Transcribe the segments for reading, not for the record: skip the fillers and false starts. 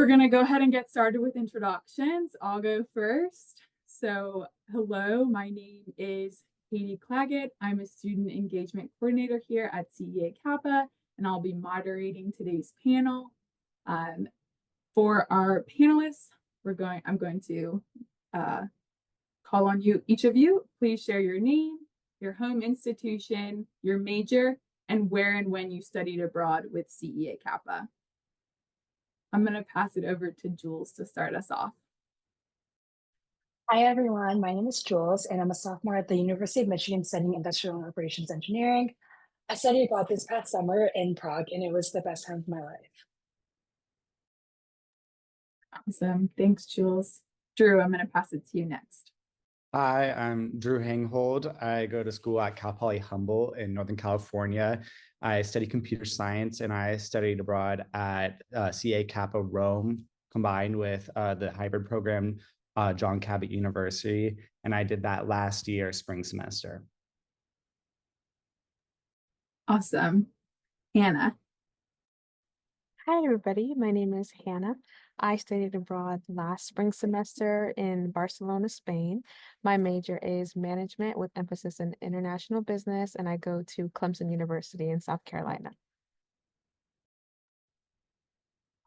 We're going to go ahead and get started with introductions. I'll go first. So, hello, my name is Katie Claggett. I'm a student engagement coordinator here at CEA CAPA, and I'll be moderating today's panel. For our panelists, I'm going to call on you, each of you. Please share your name, your home institution, your major, and where and when you studied abroad with CEA CAPA. I'm going to pass it over to Jules to start us off. Hi, everyone. My name is Jules, and I'm a sophomore at the University of Michigan studying Industrial and Operations Engineering. I studied abroad this past summer in Prague, and it was the best time of my life. Awesome. Thanks, Jules. Drew, I'm going to pass it to you next. Hi, I'm Drew Hanghold. I go to school at Cal Poly Humboldt in Northern California. I study computer science, and I studied abroad at CEA CAPA Rome, combined with the hybrid program, John Cabot University. And I did that last year, spring semester. Awesome. Hannah. Hi, everybody. My name is Hannah. I studied abroad last spring semester in Barcelona, Spain. My major is management with emphasis in international business, and I go to Clemson University in South Carolina.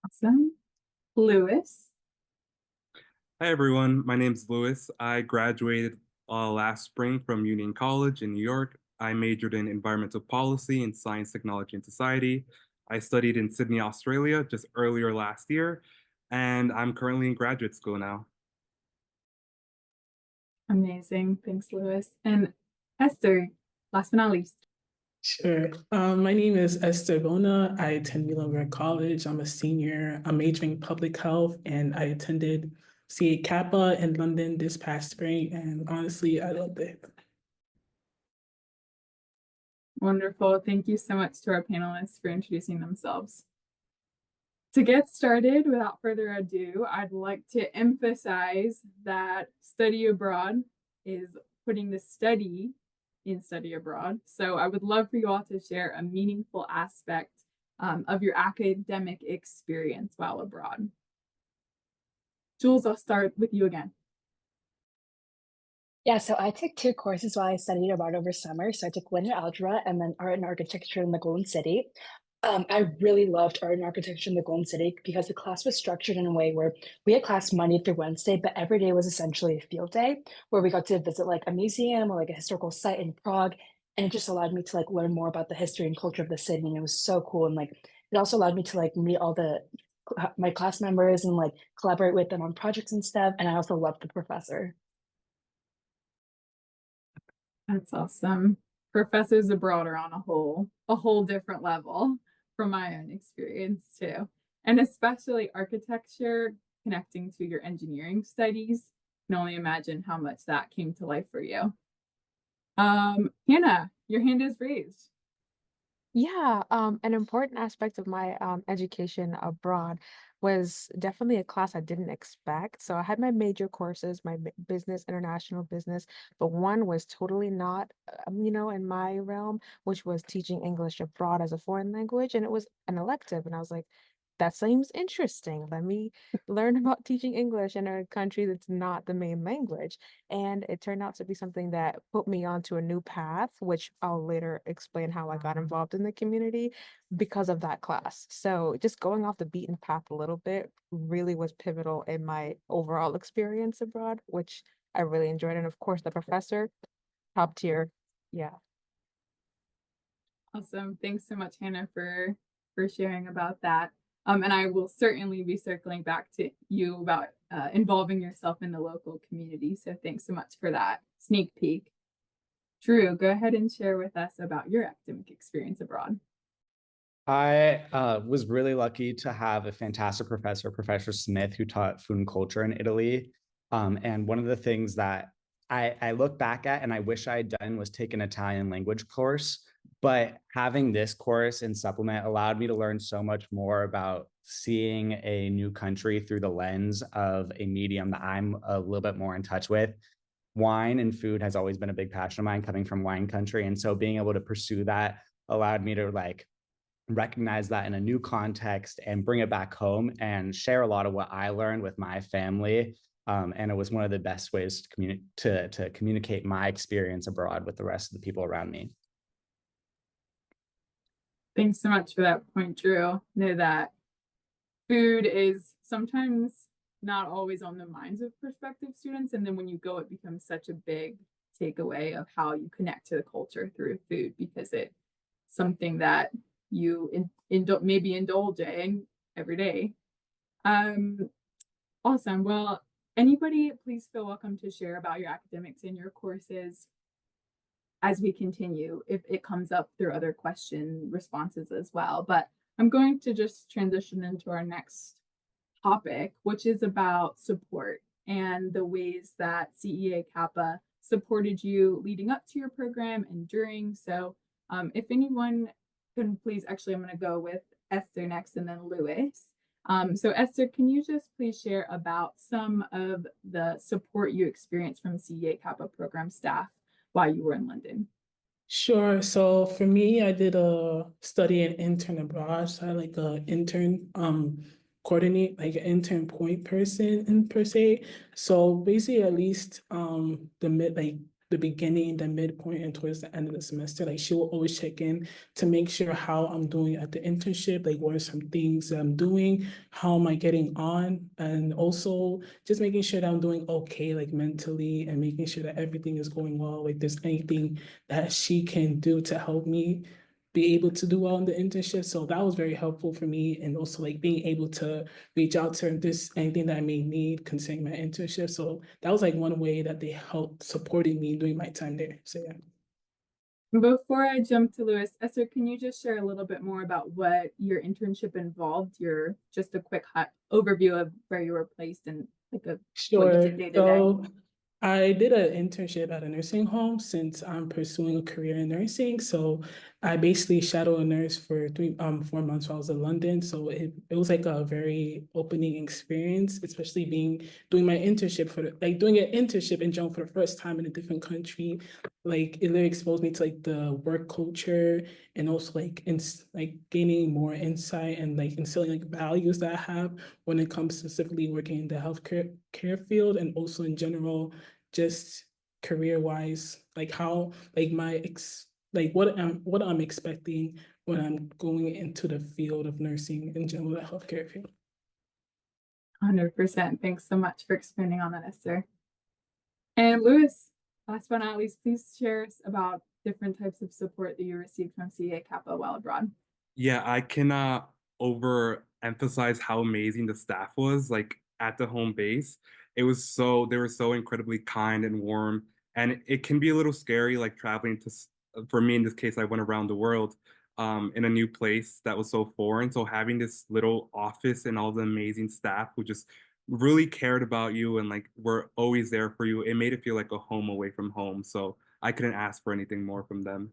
Awesome. Lewis. Hi, everyone. My name is Lewis. I graduated last spring from Union College in New York. I majored in environmental policy and science, technology, and society. I studied in Sydney, Australia, just earlier last year, and I'm currently in graduate school now. Amazing. Thanks, Lewis. And Esther, last but not least. Sure. My name is Esther Bona. I attend Muhlenberg College. I'm a senior. I'm majoring in public health, and I attended CEA CAPA in London this past spring, and honestly, I loved it. Wonderful. Thank you so much to our panelists for introducing themselves. To get started, without further ado, I'd like to emphasize that study abroad is putting the study in study abroad. So I would love for you all to share a meaningful aspect of your academic experience while abroad. Jules, I'll start with you again. Yeah, so I took 2 courses while I studied abroad over summer. So I took linear algebra and then art and architecture in the Golden City. I really loved art and architecture in the Golden City because the class was structured in a way where we had class Monday through Wednesday, but every day was essentially a field day where we got to visit like a museum or like a historical site in Prague. And it just allowed me to like learn more about the history and culture of the city. And it was so cool. And like, it also allowed me to like meet all my class members and like collaborate with them on projects and stuff. And I also loved the professor. That's awesome. Professors abroad are on a whole different level from my own experience too. And especially architecture connecting to your engineering studies. I can only imagine how much that came to life for you. Hannah, your hand is raised. Yeah, an important aspect of my education abroad was definitely a class I didn't expect. So I had my major courses, my business, international business, but one was totally not, in my realm, which was teaching English abroad as a foreign language, and it was an elective. And I was like, that seems interesting. Let me learn about teaching English in a country that's not the main language. And it turned out to be something that put me onto a new path, which I'll later explain how I got involved in the community because of that class. So just going off the beaten path a little bit really was pivotal in my overall experience abroad, which I really enjoyed. And of course, the professor, top tier. Yeah. Awesome. Thanks so much, Hannah, for sharing about that. And I will certainly be circling back to you about involving yourself in the local community. So thanks so much for that sneak peek. Drew, go ahead and share with us about your academic experience abroad. I was really lucky to have a fantastic professor, Professor Smith, who taught food and culture in Italy. And one of the things that I look back at and I wish I had done was take an Italian language course. But having this course and supplement allowed me to learn so much more about seeing a new country through the lens of a medium that I'm a little bit more in touch with. Wine and food has always been a big passion of mine coming from wine country. And so being able to pursue that allowed me to like recognize that in a new context and bring it back home and share a lot of what I learned with my family. And it was one of the best ways to communicate my experience abroad with the rest of the people around me. Thanks so much for that point, Drew. Know that food is sometimes not always on the minds of prospective students. And then when you go, it becomes such a big takeaway of how you connect to the culture through food, because it's something that you maybe indulge in every day. Awesome. Well, anybody, please feel welcome to share about your academics and your courses as we continue, if it comes up through other question responses as well. But I'm going to just transition into our next topic, which is about support and the ways that CEA CAPA supported you leading up to your program and during. So if anyone can please, actually, I'm going to go with Esther next and then Lewis. So Esther, can you just please share about some of the support you experienced from CEA CAPA program staff while you were in London? Sure. So for me, I did a study and intern abroad. So I had like an intern coordinate, like an intern point person in per se. So basically at least the beginning, the midpoint, and towards the end of the semester, like she will always check in to make sure how I'm doing at the internship, like what are some things that I'm doing, how am I getting on, and also just making sure that I'm doing okay, like mentally, and making sure that everything is going well. Like there's anything that she can do to help me be able to do well in the internship. So that was very helpful for me. And also like being able to reach out to her if there's anything that I may need concerning my internship. So that was like one way that they helped supporting me during my time there. So yeah. Before I jump to Lewis, Esther, can you just share a little bit more about what your internship involved? Just a quick overview of where you were placed and like what you Sure. did day to day. So I did an internship at a nursing home since I'm pursuing a career in nursing. So I basically shadowed a nurse for 4 months while I was in London. So it was like a very opening experience, especially doing my internship doing an internship in general for the first time in a different country. Like it really exposed me to like the work culture and also like gaining more insight and like instilling like values that I have when it comes to specifically working in the healthcare field, and also in general just career wise, like how like what I'm expecting when I'm going into the field of nursing in general, the healthcare field. 100%. Thanks so much for expanding on that, Esther. And Lewis, last but not least, please share us about different types of support that you received from CEA CAPA while abroad. Yeah, I cannot overemphasize how amazing the staff was, like at the home base. They were so incredibly kind and warm. And it can be a little scary, like traveling for me in this case, I went around the world in a new place that was so foreign. So having this little office and all the amazing staff who just really cared about you and like were always there for you, it made it feel like a home away from home. So I couldn't ask for anything more from them.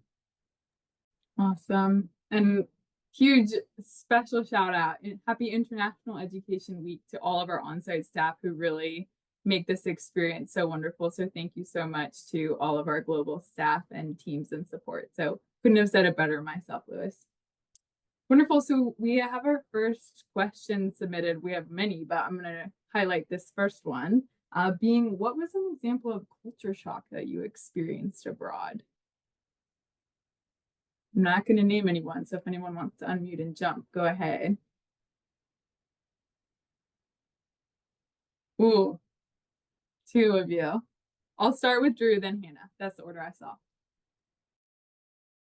Awesome. And huge special shout out and happy International Education Week to all of our on-site staff who really make this experience so wonderful. So thank you so much to all of our global staff and teams and support. So couldn't have said it better myself, Lewis. Wonderful. So we have our first question submitted. We have many, but I'm going to highlight this first one, being what was an example of culture shock that you experienced abroad? I'm not going to name anyone, so if anyone wants to unmute and jump, go ahead. Ooh, two of you. I'll start with Drew, then Hannah. That's the order I saw.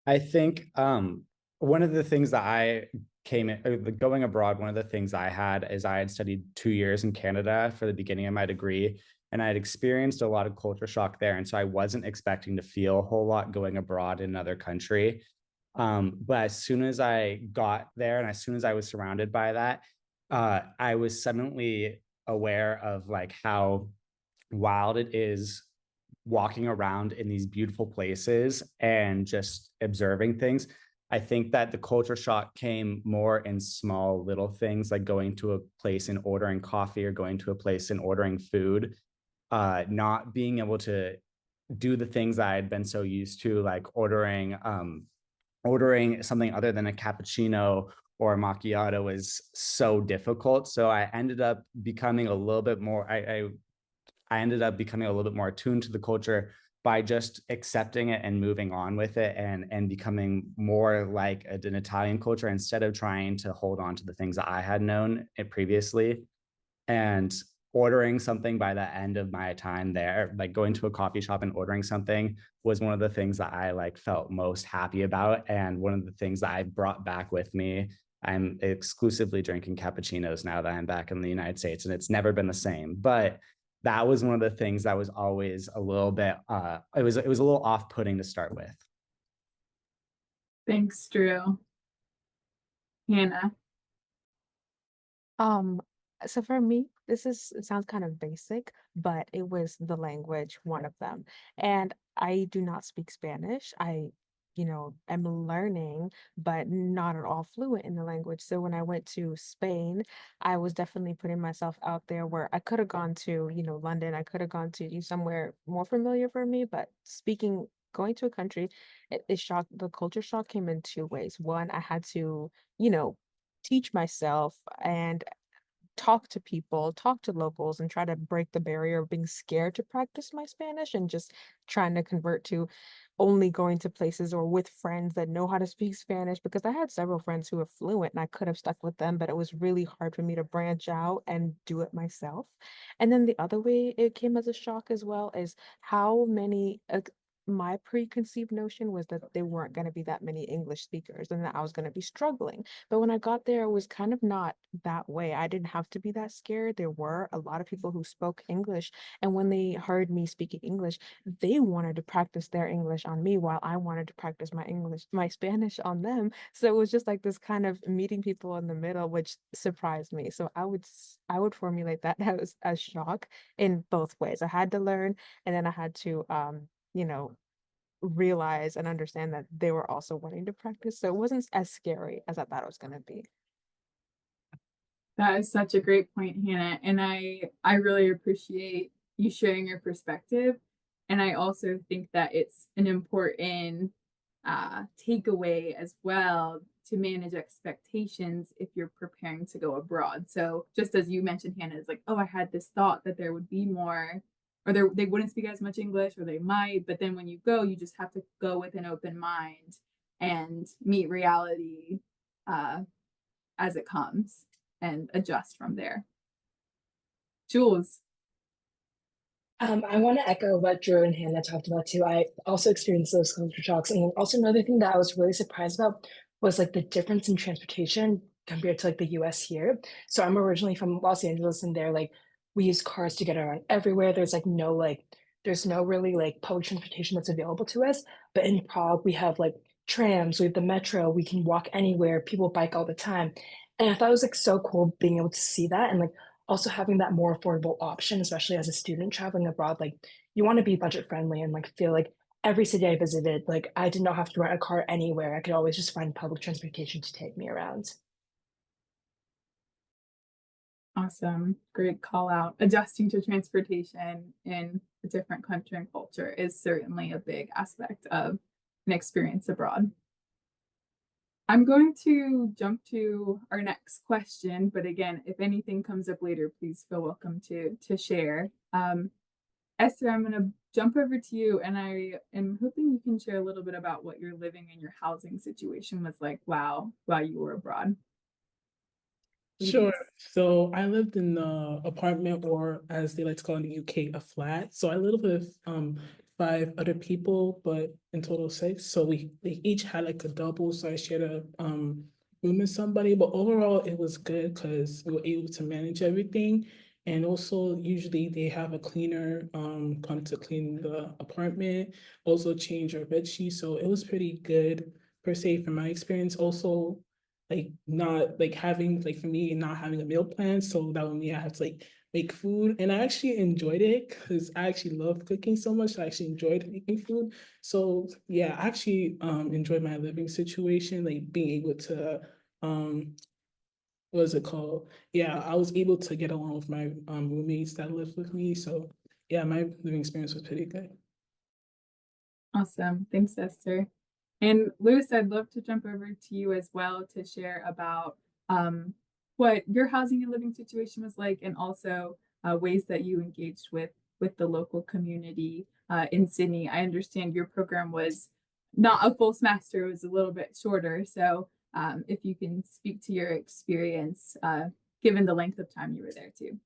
I think one of the things that going abroad, one of the things I had is I had studied 2 years in Canada for the beginning of my degree, and I had experienced a lot of culture shock there. And so I wasn't expecting to feel a whole lot going abroad in another country. But as soon as I got there and as soon as I was surrounded by that, I was suddenly aware of like how wild it is walking around in these beautiful places and just observing things. I think that the culture shock came more in small little things, like going to a place and ordering coffee or going to a place and ordering food, not being able to do the things I had been so used to, like ordering ordering something other than a cappuccino or a macchiato was so difficult. So I ended up becoming a little bit more, I ended up becoming a little bit more attuned to the culture by just accepting it and moving on with it, and becoming more like an Italian culture instead of trying to hold on to the things that I had known it previously. And ordering something by the end of my time there, like going to a coffee shop and ordering something, was one of the things that I like felt most happy about, and one of the things that I brought back with me. I'm exclusively drinking cappuccinos now that I'm back in the United States, and it's never been the same. But that was one of the things that was always a little bit it was a little off-putting to start with. Thanks, Drew. Hannah. Um, so for me, it sounds kind of basic, but it was the language, one of them. And I do not speak Spanish. Am learning, but not at all fluent in the language. So when I went to Spain, I was definitely putting myself out there where I could have gone to, London. I could have gone to somewhere more familiar for me, but going to a country, it shocked, the culture shock came in two ways. One, I had to, you know, teach myself and talk to people, talk to locals, and try to break the barrier of being scared to practice my Spanish and just trying to convert to only going to places or with friends that know how to speak Spanish, because I had several friends who were fluent and I could have stuck with them, but it was really hard for me to branch out and do it myself. And then the other way it came as a shock as well is how many my preconceived notion was that there weren't going to be that many English speakers and that I was going to be struggling. But when I got there, it was kind of not that way. I didn't have to be that scared. There were a lot of people who spoke English. And when they heard me speaking English, they wanted to practice their English on me while I wanted to practice my Spanish on them. So it was just like this kind of meeting people in the middle, which surprised me. So I would formulate that as shock in both ways. I had to learn, and then I had to you know, realize and understand that they were also wanting to practice. So it wasn't as scary as I thought it was going to be. That is such a great point, Hannah. And I really appreciate you sharing your perspective. And I also think that it's an important takeaway as well to manage expectations if you're preparing to go abroad. So just as you mentioned, Hannah, is like, oh, I had this thought that there would be more, or they wouldn't speak as much English, or they might, but then when you go, you just have to go with an open mind and meet reality as it comes and adjust from there. Jules. I want to echo what Drew and Hannah talked about too. I also experienced those culture shocks. And also another thing that I was really surprised about was like the difference in transportation compared to like the US here. So I'm originally from Los Angeles, and there like we use cars to get around everywhere. There's no really like public transportation that's available to us. But in Prague, we have like trams, we have the metro, we can walk anywhere, people bike all the time. And I thought it was like so cool being able to see that, and like also having that more affordable option, especially as a student traveling abroad. Like you want to be budget friendly and like feel like every city I visited, like I did not have to rent a car anywhere. I could always just find public transportation to take me around. Awesome. Great call out. Adjusting to transportation in a different country and culture is certainly a big aspect of an experience abroad. I'm going to jump to our next question, but again, if anything comes up later, please feel welcome to share. Esther, I'm going to jump over to you, and I am hoping you can share a little bit about what your living and your housing situation was like while you were abroad. Sure. So I lived in the apartment, or as they like to call in the UK, a flat. So I lived with 5 other people, but in total 6. So we each had like a double. So I shared a room with somebody. But overall, it was good because we were able to manage everything. And also, usually they have a cleaner come to clean the apartment, also change our bed sheets. So it was pretty good per se from my experience. Also, like not like having like for me not having a meal plan, so that would mean I have to like make food, and I actually enjoyed it because I actually love cooking so much. I actually enjoyed making food. So yeah, I actually enjoyed my living situation, like being able to what is it called? Yeah, I was able to get along with my roommates that lived with me. So yeah, my living experience was pretty good. Awesome. Thanks, Esther. And Lewis, I'd love to jump over to you as well to share about what your housing and living situation was like, and also ways that you engaged with the local community in Sydney. I understand your program was not a full semester; it was a little bit shorter. So, if you can speak to your experience, given the length of time you were there too.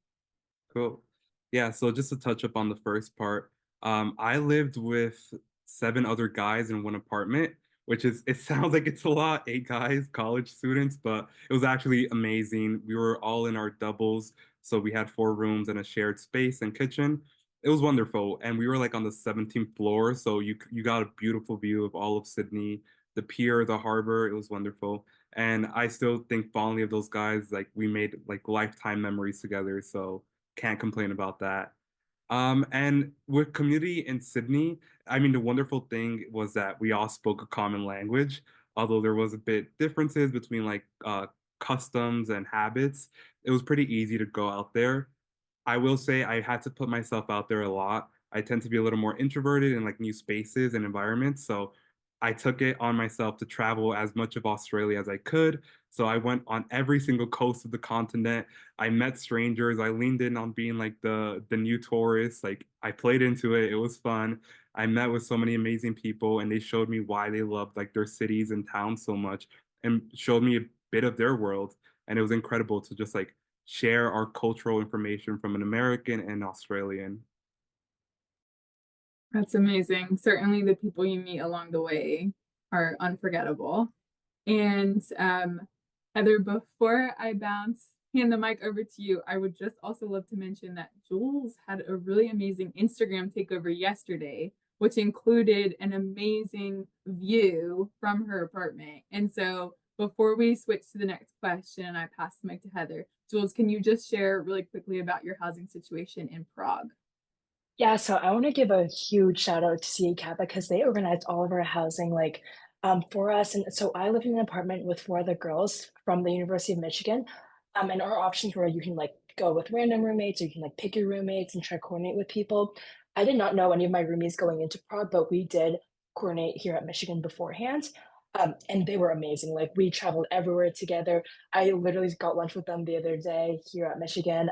Cool. Yeah, so just to touch up on the first part, I lived with 7 other guys in one apartment, which is, it sounds like it's a lot, 8 guys, college students, but it was actually amazing. We were all in our doubles, so we had 4 rooms and a shared space and kitchen. It was wonderful, and we were like on the 17th floor, so you got a beautiful view of all of Sydney, the pier, the harbor. It was wonderful, and I still think fondly of those guys. Like we made like lifetime memories together, so can't complain about that. And with community in Sydney, I mean, the wonderful thing was that we all spoke a common language, although there was a bit differences between like customs and habits. It was pretty easy to go out there. I will say I had to put myself out there a lot. I tend to be a little more introverted in like new spaces and environments. So I took it on myself to travel as much of Australia as I could. So I went on every single coast of the continent. I met strangers. I leaned in on being like the new tourist. Like I played into it. It was fun. I met with so many amazing people, and they showed me why they loved like their cities and towns so much, and showed me a bit of their world. And it was incredible to just like share our cultural information from an American and Australian. That's amazing. Certainly, the people you meet along the way are unforgettable. And Heather, before I hand the mic over to you, I would just also love to mention that Jules had a really amazing Instagram takeover yesterday, which included an amazing view from her apartment. And so before we switch to the next question and I pass the mic to Heather, Jules, can you just share really quickly about your housing situation in Prague? Yeah, so I want to give a huge shout out to CEA CAPA because they organized all of our housing like for us. And so I live in an apartment with 4 other girls from the University of Michigan. And our options were you can like go with random roommates or you can like pick your roommates and try to coordinate with people. I did not know any of my roomies going into Prague, but we did coordinate here at Michigan beforehand. And they were amazing. Like we traveled everywhere together. I literally got lunch with them the other day here at Michigan.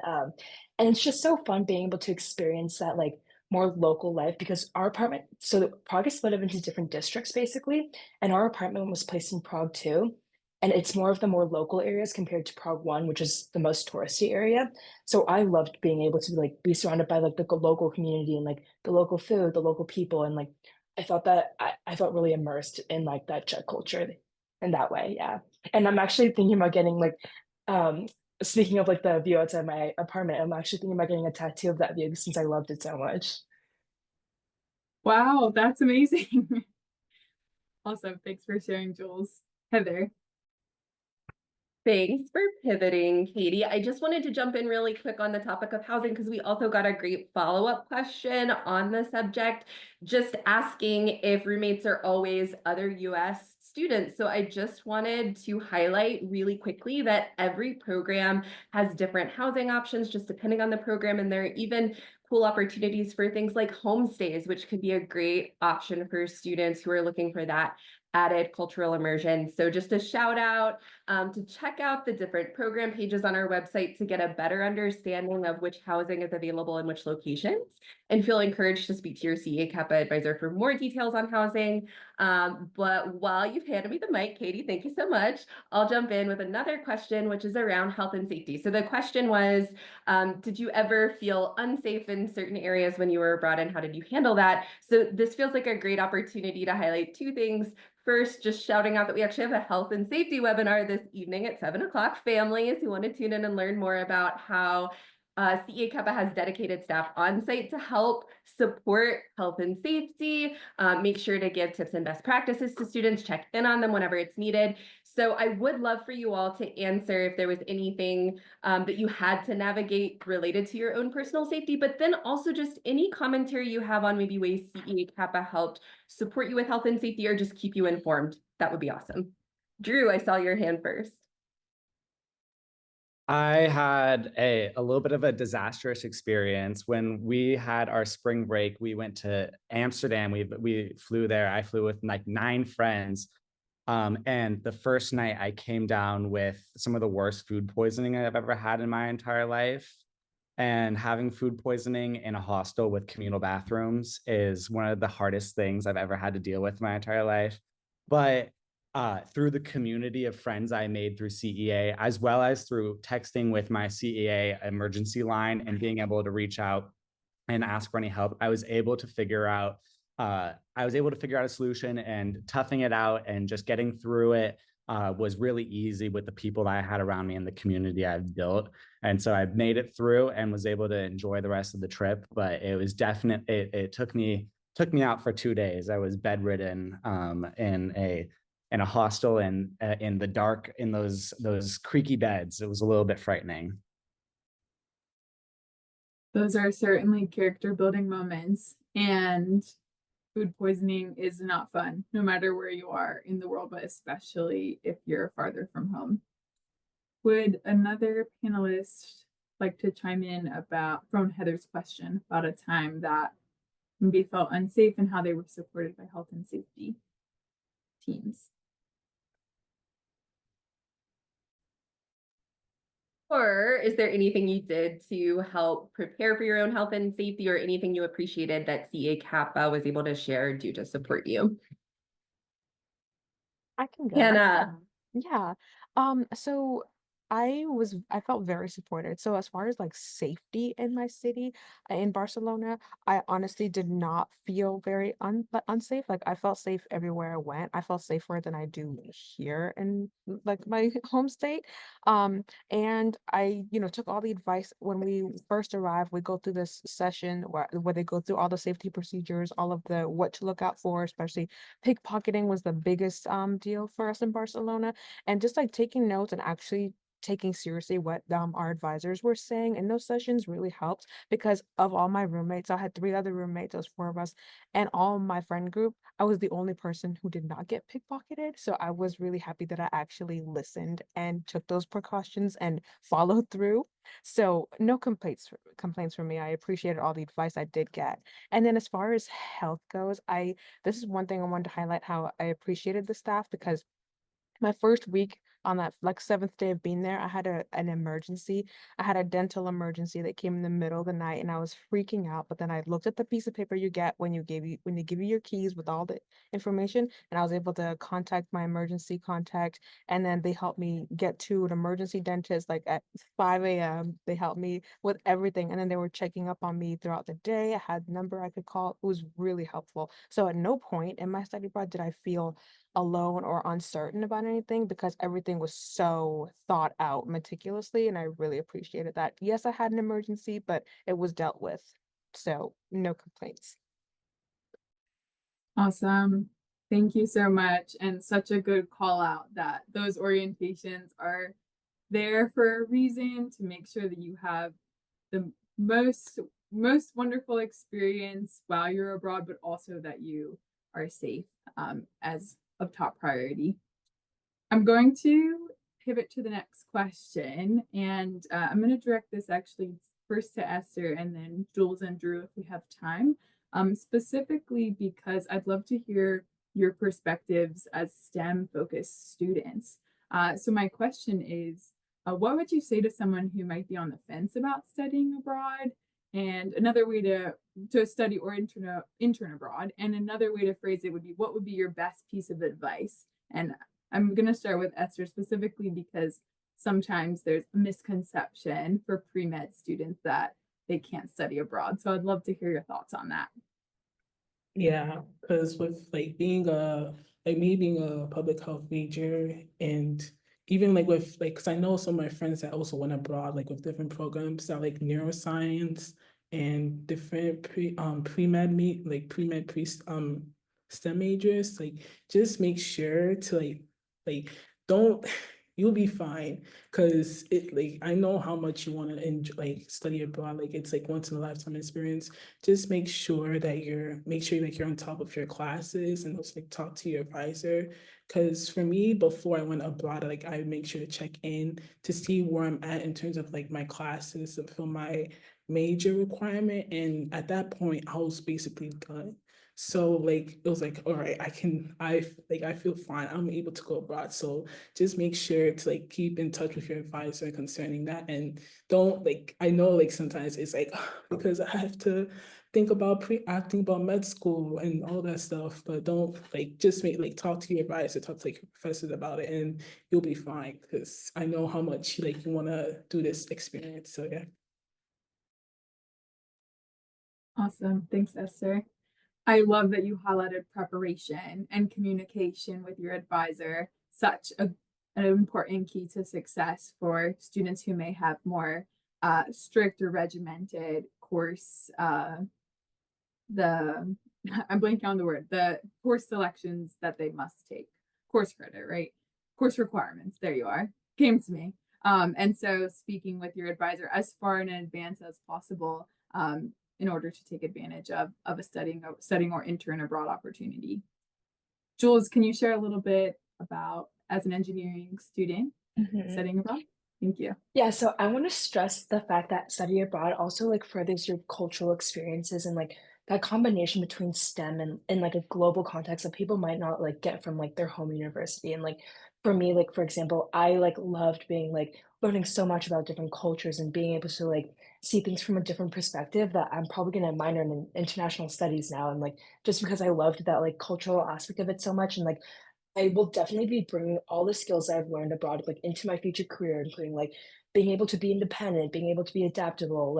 And it's just so fun being able to experience that like more local life because our apartment, so Prague is split up into different districts basically, and our apartment was placed in Prague too. And it's more of the more local areas compared to Prague 1, which is the most touristy area. So I loved being able to like be surrounded by like the local community and like the local food, the local people, and like I felt that I felt really immersed in like that Czech culture in that way. Yeah. And I'm actually thinking about getting like um speaking of like the view outside my apartment, I'm actually thinking about getting a tattoo of that view since I loved it so much. Wow, that's amazing. Awesome. Thanks for sharing, Jules. Heather. Thanks for pivoting, Katie. I just wanted to jump in really quick on the topic of housing because we also got a great follow-up question on the subject, just asking if roommates are always other US students. So I just wanted to highlight really quickly that every program has different housing options just depending on the program, and there are even cool opportunities for things like homestays, which could be a great option for students who are looking for that added cultural immersion. So just a shout out to check out the different program pages on our website to get a better understanding of which housing is available in which locations, and feel encouraged to speak to your CEA CAPA advisor for more details on housing. But while you've handed me the mic, Katie, thank you so much. I'll jump in with another question, which is around health and safety. So the question was, did you ever feel unsafe in certain areas when you were abroad, and how did you handle that? So this feels like a great opportunity to highlight 2 things. First, just shouting out that we actually have a health and safety webinar this evening at 7 o'clock. Families who want to tune in and learn more about how CEA CAPA has dedicated staff on site to help support health and safety, make sure to give tips and best practices to students, check in on them whenever it's needed. So I would love for you all to answer if there was anything that you had to navigate related to your own personal safety, but then also just any commentary you have on maybe ways CEA CAPA helped support you with health and safety or just keep you informed. That would be awesome. Drew, I saw your hand first. I had a little bit of a disastrous experience when we had our spring break. We went to Amsterdam. We flew there. I flew with like 9 friends. And the first night I came down with some of the worst food poisoning I've ever had in my entire life. And having food poisoning in a hostel with communal bathrooms is one of the hardest things I've ever had to deal with my entire life. But through the community of friends I made through CEA, as well as through texting with my CEA emergency line and being able to reach out and ask for any help, I was able to figure out a solution, and toughing it out and just getting through it was really easy with the people that I had around me and the community I've built. And so I made it through and was able to enjoy the rest of the trip. But it was it took me out for 2 days. I was bedridden in a hostel and in the dark in those creaky beds. It was a little bit frightening. Those are certainly character building moments, and food poisoning is not fun, no matter where you are in the world, but especially if you're farther from home. Would another panelist like to chime in from Heather's question about a time that maybe felt unsafe and how they were supported by health and safety teams? Or is there anything you did to help prepare for your own health and safety, or anything you appreciated that CEA CAPA was able to share or do to support you? I can go. Hannah. Yeah. So I felt very supported. So as far as like safety in my city, in Barcelona, I honestly did not feel very unsafe. Like I felt safe everywhere I went. I felt safer than I do here in like my home state. And I, took all the advice when we first arrived. We go through this session where they go through all the safety procedures, all of the what to look out for, especially pickpocketing was the biggest deal for us in Barcelona. And just like taking notes and actually taking seriously what our advisors were saying in those sessions really helped, because of all my roommates, I had 3 other roommates, those 4 of us, and all my friend group, I was the only person who did not get pickpocketed. So I was really happy that I actually listened and took those precautions and followed through. So no complaints from me. I appreciated all the advice I did get. And then as far as health goes, this is one thing I wanted to highlight, how I appreciated the staff, because my first week on that like 7th day of being there, I had an emergency. I had a dental emergency that came in the middle of the night, and I was freaking out. But then I looked at the piece of paper you get when they give you your keys with all the information, and I was able to contact my emergency contact, and then they helped me get to an emergency dentist like at 5 a.m. They helped me with everything, and then they were checking up on me throughout the day. I had a number I could call. It was really helpful. So at no point in my study abroad did I feel alone or uncertain about anything, because everything was so thought out meticulously, and I really appreciated that. Yes, I had an emergency, but it was dealt with. So no complaints. Awesome. Thank you so much. And such a good call out that those orientations are there for a reason, to make sure that you have the most wonderful experience while you're abroad, but also that you are safe as of top priority. I'm going to pivot to the next question, and I'm going to direct this actually first to Esther and then Jules and Drew if we have time, specifically because I'd love to hear your perspectives as STEM-focused students. So my question is, what would you say to someone who might be on the fence about studying abroad? And another way to study or intern abroad, and another way to phrase it would be, what would be your best piece of advice? And I'm going to start with Esther specifically because sometimes there's a misconception for pre-med students that they can't study abroad. So I'd love to hear your thoughts on that. Yeah, because with like being me being a public health major, and even like with like, because I know some of my friends that also went abroad, like with different programs that like neuroscience and different pre-med STEM majors, like just make sure to like don't you'll be fine. Cause I know how much you want to study abroad. Like it's like once in a lifetime experience. Just make sure you're on top of your classes and also like talk to your advisor. Cause for me, before I went abroad, like I make sure to check in to see where I'm at in terms of like my classes for my major requirement. And at that point, I was basically done. So like it was like, all right, I feel fine. I'm able to go abroad. So just make sure to like keep in touch with your advisor concerning that. And don't I know like sometimes it's like because I have to think about acting about med school and all that stuff, but don't just talk to your advisor, talk to your professors about it, and you'll be fine. Because I know how much you want to do this experience. So yeah. Awesome. Thanks, Esther. I love that you highlighted preparation and communication with your advisor, an important key to success for students who may have more strict or regimented course, I'm blanking on the word, the course selections that they must take, course credit, right? Course requirements, there you are, came to me. And so speaking with your advisor as far in advance as possible, in order to take advantage of a studying or intern abroad opportunity. Jules, can you share a little bit about, as an engineering student, studying abroad? Thank you. Yeah, so I want to stress the fact that study abroad also furthers your cultural experiences and that combination between STEM and a global context that people might not get from their home university. And for me, for example, I loved being learning so much about different cultures and being able to see things from a different perspective that I'm probably going to minor in international studies now. And just because I loved that cultural aspect of it so much. And I will definitely be bringing all the skills I've learned abroad, into my future career, including being able to be independent, being able to be adaptable,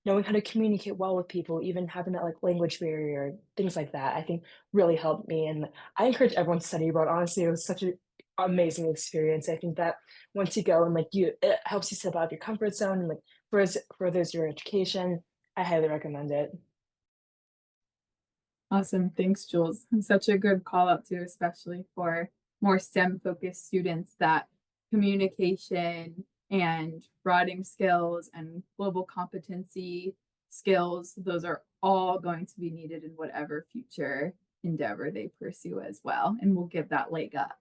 knowing how to communicate well with people, even having that language barrier, things like that. I think really helped me, and I encourage everyone to study abroad. Honestly, it was such an amazing experience. I think that once you go and it helps you step out of your comfort zone and furthers your education. I highly recommend it. Awesome. Thanks, Jules. And such a good call out too, especially for more STEM focused students, that communication and writing skills and global competency skills, those are all going to be needed in whatever future endeavor they pursue as well. And we'll give that leg up.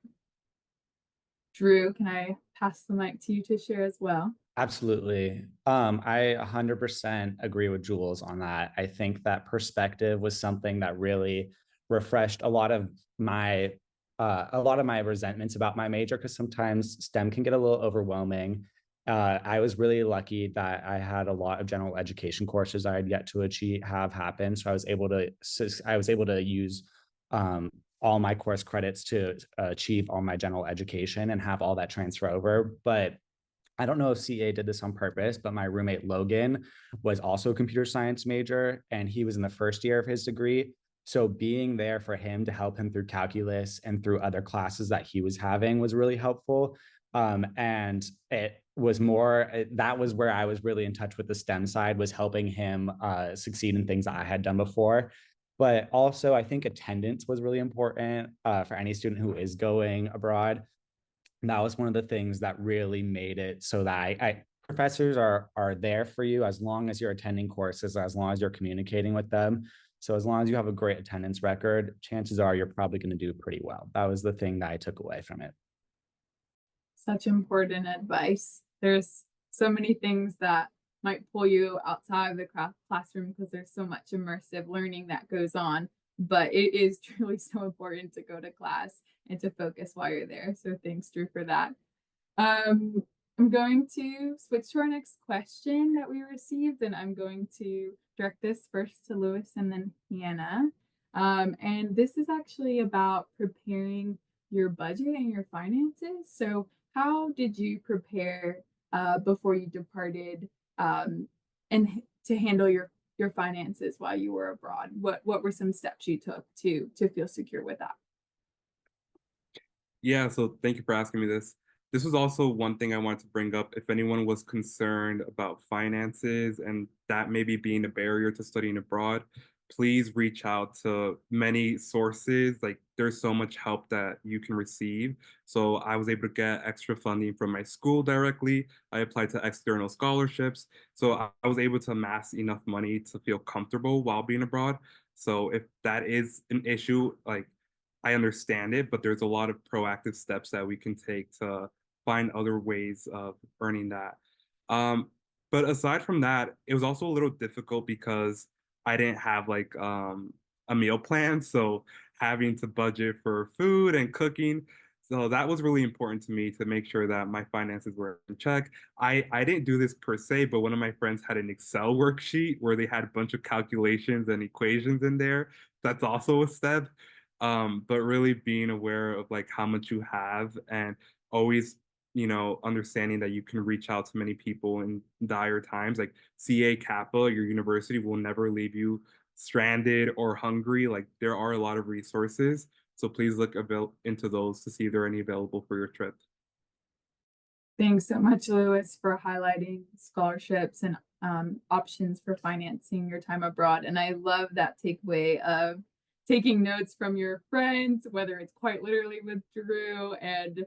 Drew, can I pass the mic to you to share as well? Absolutely. I 100% agree with Jules on that. I think that perspective was something that really refreshed a lot of my resentments about my major, because sometimes STEM can get a little overwhelming. I was really lucky that I had a lot of general education courses I had yet to have happen. So I was able to use all my course credits to achieve all my general education and have all that transfer over. But I don't know if CEA did this on purpose, but my roommate Logan was also a computer science major, and he was in the first year of his degree. So being there for him to help him through calculus and through other classes that he was having was really helpful. And it was that was where I was really in touch with the STEM side, was helping him succeed in things that I had done before. But also, I think attendance was really important for any student who is going abroad. And that was one of the things that really made it so that professors are there for you as long as you're attending courses, as long as you're communicating with them. So as long as you have a great attendance record, chances are you're probably going to do pretty well. That was the thing that I took away from it. Such important advice. There's so many things that might pull you outside of the classroom because there's so much immersive learning that goes on, but it is truly so important to go to class and to focus while you're there. So thanks, Drew, for that. I'm going to switch to our next question that we received, and I'm going to direct this first to Lewis and then Hannah. And this is actually about preparing your budget and your finances. So how did you prepare before you departed and to handle your finances while you were abroad? What were some steps you took to feel secure with that? Yeah, so thank you for asking me this. This was also one thing I wanted to bring up. If anyone was concerned about finances and that maybe being a barrier to studying abroad, please reach out to many sources. Like there's so much help that you can receive. So I was able to get extra funding from my school directly. I applied to external scholarships. So I was able to amass enough money to feel comfortable while being abroad. So if that is an issue, like I understand it, but there's a lot of proactive steps that we can take to find other ways of earning that. Um, but aside from that, it was also a little difficult because I didn't have like a meal plan. So having to budget for food and cooking. So that was really important to me to make sure that my finances were in check. I didn't do this per se, but one of my friends had an Excel worksheet where they had a bunch of calculations and equations in there. That's also a step. But really being aware of like how much you have and always, understanding that you can reach out to many people in dire times. Like CEA CAPA, your university will never leave you stranded or hungry. Like there are a lot of resources. So please look into those to see if there are any available for your trip. Thanks so much, Lewis, for highlighting scholarships and options for financing your time abroad. And I love that takeaway of taking notes from your friends, whether it's quite literally with Drew and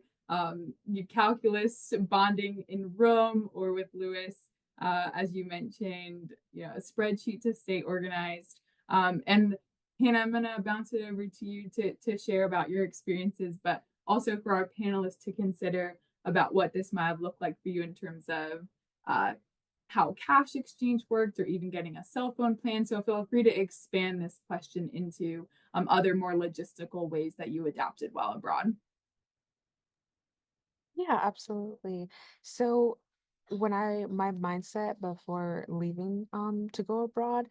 you calculus bonding in Rome, or with Lewis, as you mentioned, a spreadsheet to stay organized. And Hannah, I'm gonna bounce it over to you to share about your experiences, but also for our panelists to consider about what this might have looked like for you in terms of how cash exchange worked, or even getting a cell phone plan. So feel free to expand this question into other more logistical ways that you adapted while abroad. Yeah, absolutely. So my mindset before leaving to go abroad,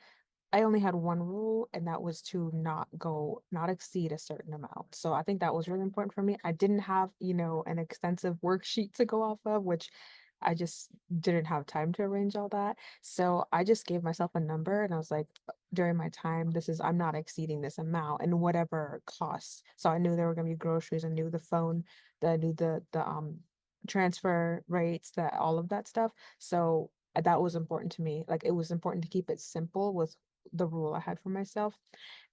I only had one rule, and that was to not exceed a certain amount. So I think that was really important for me. I didn't have, an extensive worksheet to go off of, which I just didn't have time to arrange all that. So I just gave myself a number, and I was like, during my time, I'm not exceeding this amount, and whatever costs. So I knew there were gonna be groceries, I knew the phone, I knew the transfer rates, that all of that stuff. So that was important to me. Like, it was important to keep it simple with the rule I had for myself.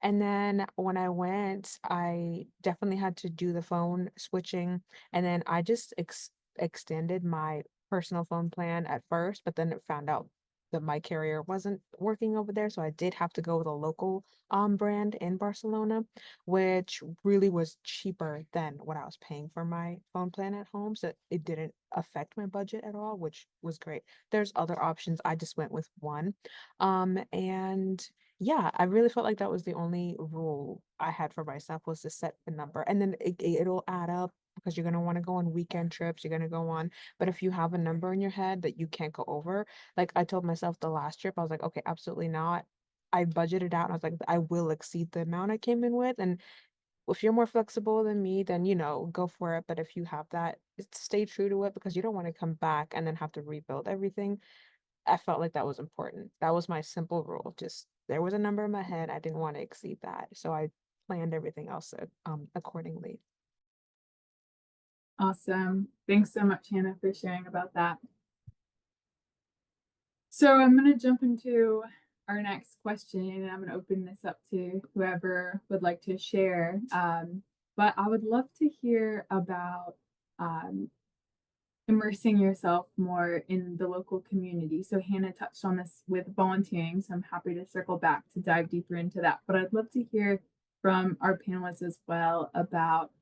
And then when I went, I definitely had to do the phone switching. And then I just extended my personal phone plan at first, but then it found out that my carrier wasn't working over there. So I did have to go with a local brand in Barcelona, which really was cheaper than what I was paying for my phone plan at home. So it didn't affect my budget at all, which was great. There's other options. I just went with one. And yeah, I really felt like that was the only rule I had for myself, was to set the number. And then it'll add up, because you're going to want to go on weekend trips, you're going to go on. But if you have a number in your head that you can't go over, like I told myself the last trip, I was like, okay, absolutely not. I budgeted out and I was like, I will exceed the amount I came in with. And if you're more flexible than me, then, go for it. But if you have that, stay true to it, because you don't want to come back and then have to rebuild everything. I felt like that was important. That was my simple rule. Just, there was a number in my head. I didn't want to exceed that. So I planned everything else accordingly. Awesome. Thanks so much, Hannah, for sharing about that. So I'm going to jump into our next question, and I'm going to open this up to whoever would like to share. But I would love to hear about immersing yourself more in the local community. So Hannah touched on this with volunteering, so I'm happy to circle back to dive deeper into that. But I'd love to hear from our panelists as well about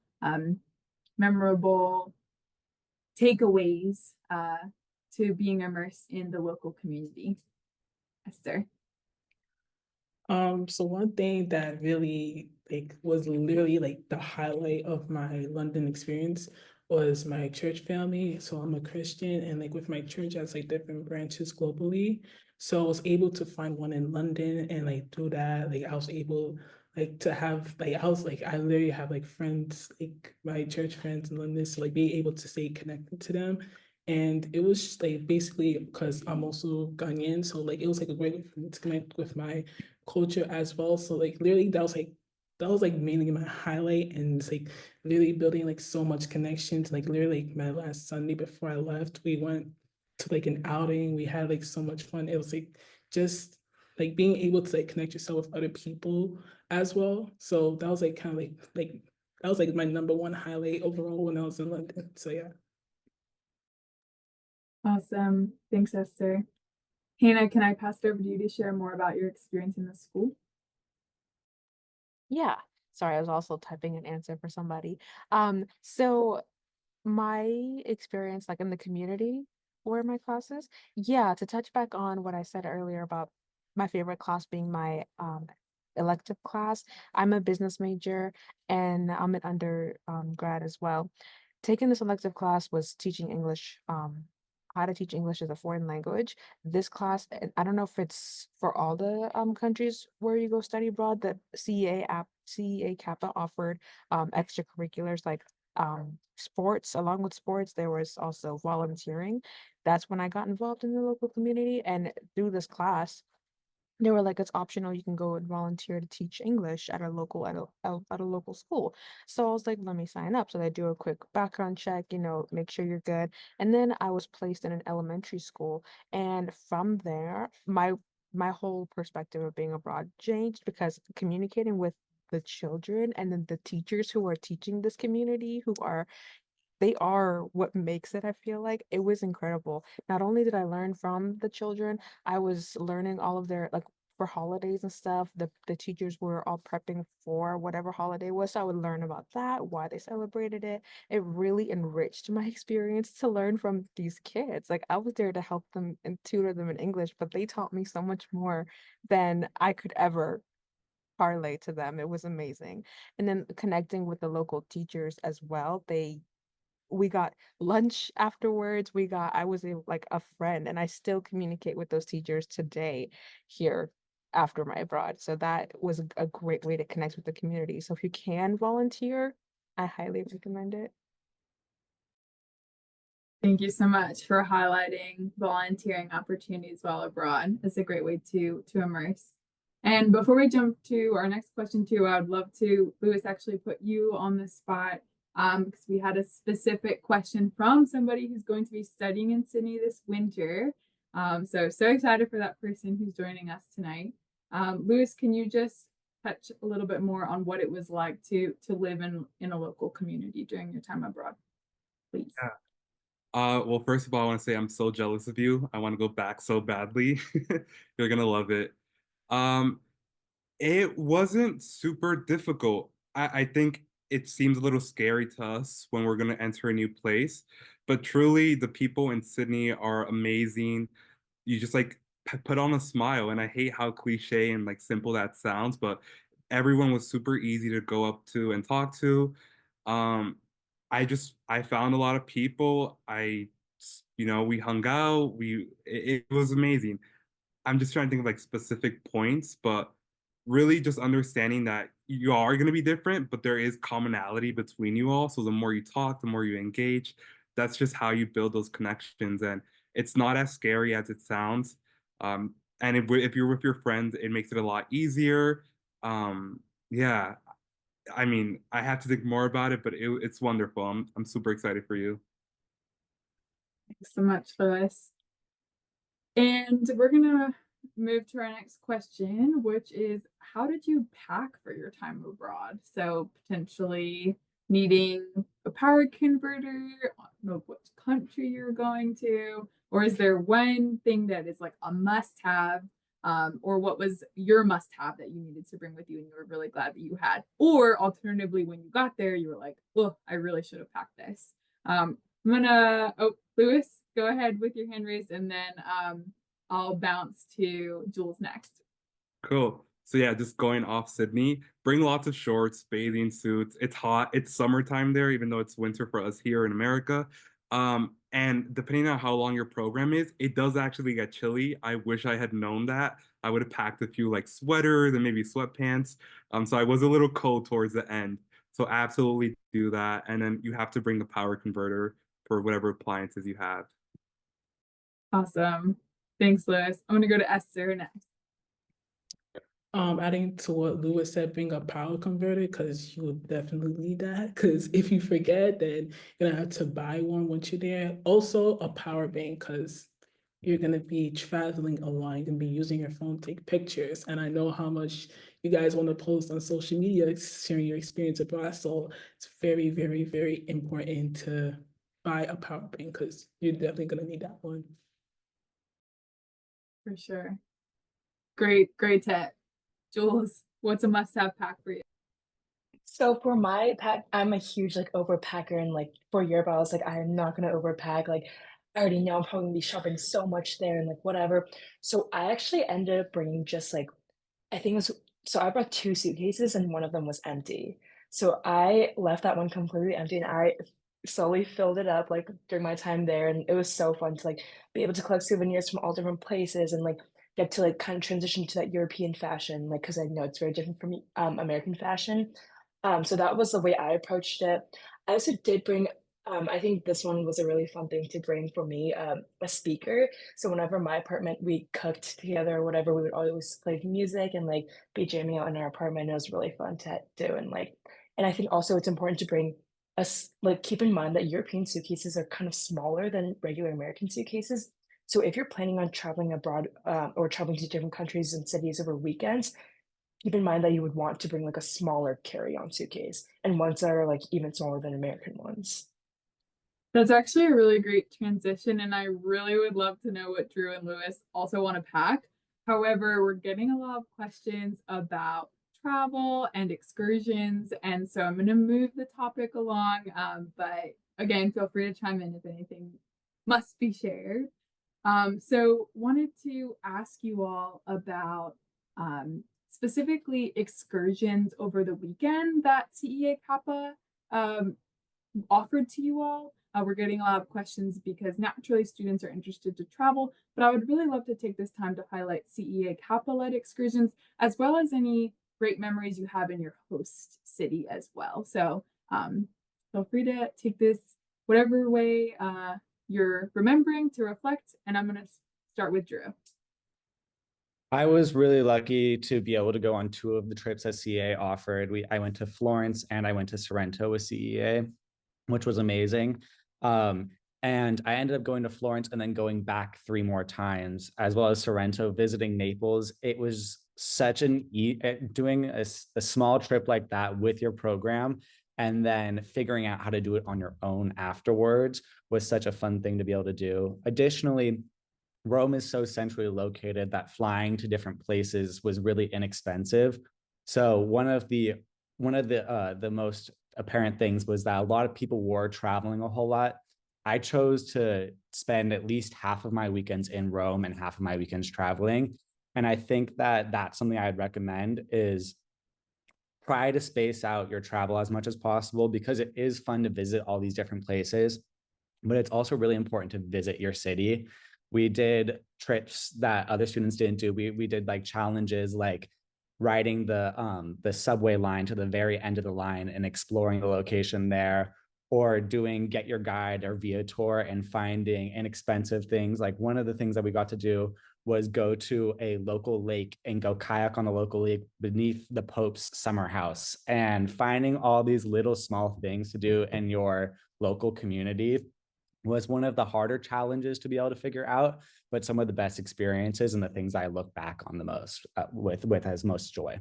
memorable takeaways to being immersed in the local community. Esther. So one thing that really was literally the highlight of my London experience was my church family. So I'm a Christian, and with my church has different branches globally. So I was able to find one in London, and through that, I was able to have I literally have friends, my church friends in London, so being able to stay connected to them. And it was just, basically because I'm also Ghanaian, so it was a great way for me to connect with my culture as well. So literally that was mainly my highlight, and it's literally building so much connections. Literally my last Sunday before I left, we went to an outing. We had so much fun. It was just like being able to like connect yourself with other people as well. So that was like kind of like that was like my number one highlight overall when I was in London. So yeah. Awesome. Thanks, Esther. Hannah, can I pass it over to you to share more about your experience in the school? Yeah. Sorry, I was also typing an answer for somebody. So my experience like in the community or my classes, yeah, to touch back on what I said earlier about my favorite class being my elective class. I'm a business major and I'm an undergrad as well. Taking this elective class was teaching English, how to teach English as a foreign language. This class, and I don't know if it's for all the countries where you go study abroad, the CEA CAPA offered extracurriculars like sports. Along with sports, there was also volunteering. That's when I got involved in the local community, and through this class they were like, it's optional, you can go and volunteer to teach English at a local at a local school. So I was like, let me sign up. So they do a quick background check, make sure you're good. And then I was placed in an elementary school, and from there my whole perspective of being abroad changed, because communicating with the children and then the teachers who are teaching this community, they are what makes it, I feel like. It was incredible. Not only did I learn from the children, I was learning all of their, like, for holidays and stuff. The teachers were all prepping for whatever holiday was, so I would learn about that, why they celebrated it. It really enriched my experience to learn from these kids. Like, I was there to help them and tutor them in English, but they taught me so much more than I could ever parlay to them. It was amazing. And then connecting with the local teachers as well. We got lunch afterwards. I was like a friend, and I still communicate with those teachers today here after my abroad. So that was a great way to connect with the community. So if you can volunteer, I highly recommend it. Thank you so much for highlighting volunteering opportunities while abroad. It's a great way to immerse. And before we jump to our next question too, I would love to, Lewis, actually put you on the spot, because we had a specific question from somebody who's going to be studying in Sydney this winter. So excited for that person who's joining us tonight. Lewis, can you just touch a little bit more on what it was like to live in a local community during your time abroad, please? Yeah. Well, first of all, I want to say I'm so jealous of you. I want to go back so badly. You're gonna love it. Um, it wasn't super difficult. I think it seems a little scary to us when we're gonna enter a new place, but truly the people in Sydney are amazing. You just like put on a smile, and I hate how cliche and like simple that sounds, but everyone was super easy to go up to and talk to. Um, I found a lot of people. We hung out. It was amazing. I'm just trying to think of like specific points, but really just understanding that you are going to be different, but there is commonality between you all. So the more you talk, the more you engage. That's just how you build those connections, and it's not as scary as it sounds. And if you're with your friends, it makes it a lot easier. Yeah, I mean, I have to think more about it, but it's wonderful. I'm super excited for you. Thanks so much, Lewis. And we're gonna move to our next question, which is, how did you pack for your time abroad? So potentially needing a power converter, I don't know which country you're going to, or is there one thing that is like a must-have, or what was your must-have that you needed to bring with you and you were really glad that you had? Or alternatively, when you got there, you were like, oh, I really should have packed this. Lewis, go ahead with your hand raised, and then I'll bounce to Jules next. Cool. So yeah, just going off Sydney, bring lots of shorts, bathing suits. It's hot. It's summertime there, even though it's winter for us here in America. And depending on how long your program is, it does actually get chilly. I wish I had known that. I would have packed a few like sweaters and maybe sweatpants. So I was a little cold towards the end. So absolutely do that. And then you have to bring the power converter for whatever appliances you have. Awesome. Thanks, Lewis. I'm gonna go to Esther next. Adding to what Lewis said, bring a power converter, because you will definitely need that. Because if you forget, then you're gonna have to buy one once you're there. Also, a power bank, because you're going to be traveling a lot, you're going to be using your phone to take pictures. And I know how much you guys want to post on social media, sharing your experience abroad. So it's very, very, very important to buy a power bank because you're definitely going to need that one. For sure. Great tip. Jules, what's a must-have pack for you? So for my pack, I'm a huge like overpacker, and like for Europe, I was like, I am not gonna overpack. Like, I already know I'm probably gonna be shopping so much there and like whatever. So I actually ended up bringing just like I think it was so I brought 2 suitcases and one of them was empty. So I left that one completely empty and I slowly filled it up like during my time there, and it was so fun to like be able to collect souvenirs from all different places and like get to like kind of transition to that European fashion, like because I know it's very different from American fashion. So that was the way I approached it. I also did bring I think this one was a really fun thing to bring for me, a speaker. So whenever my apartment we cooked together or whatever, we would always play music and like be jamming out in our apartment. It was really fun to do, and like, and I think also it's important to bring us like keep in mind that European suitcases are kind of smaller than regular American suitcases. So if you're planning on traveling abroad or traveling to different countries and cities over weekends, keep in mind that you would want to bring like a smaller carry-on suitcase and ones that are like even smaller than American ones. That's actually a really great transition, and I really would love to know what Drew and Lewis also want to pack. However, we're getting a lot of questions about travel and excursions, and so I'm going to move the topic along. But again, feel free to chime in if anything must be shared. So wanted to ask you all about specifically excursions over the weekend that CEA CAPA offered to you all. We're getting a lot of questions because naturally students are interested to travel, but I would really love to take this time to highlight CEA CAPA-led excursions, as well as any great memories you have in your host city as well. So feel free to take this whatever way you're remembering to reflect, and I'm going to start with Drew. I was really lucky to be able to go on 2 of the trips that CEA offered. I went to Florence and I went to Sorrento with CEA, which was amazing. And I ended up going to Florence and then going back 3 more times, as well as Sorrento, visiting Naples. It was such doing a small trip like that with your program and then figuring out how to do it on your own afterwards was such a fun thing to be able to do. Additionally, Rome is so centrally located that flying to different places was really inexpensive. So one of the most apparent things was that a lot of people were traveling a whole lot. I chose to spend at least half of my weekends in Rome and half of my weekends traveling. And I think that that's something I'd recommend is try to space out your travel as much as possible because it is fun to visit all these different places, but it's also really important to visit your city. We did trips that other students didn't do. We did like challenges like riding the subway line to the very end of the line and exploring the location there, or doing Get Your Guide or Viator and finding inexpensive things. Like one of the things that we got to do was go to a local lake and go kayak on the local lake beneath the Pope's summer house, and finding all these little small things to do in your local community was one of the harder challenges to be able to figure out, but some of the best experiences and the things I look back on the most with as most joy.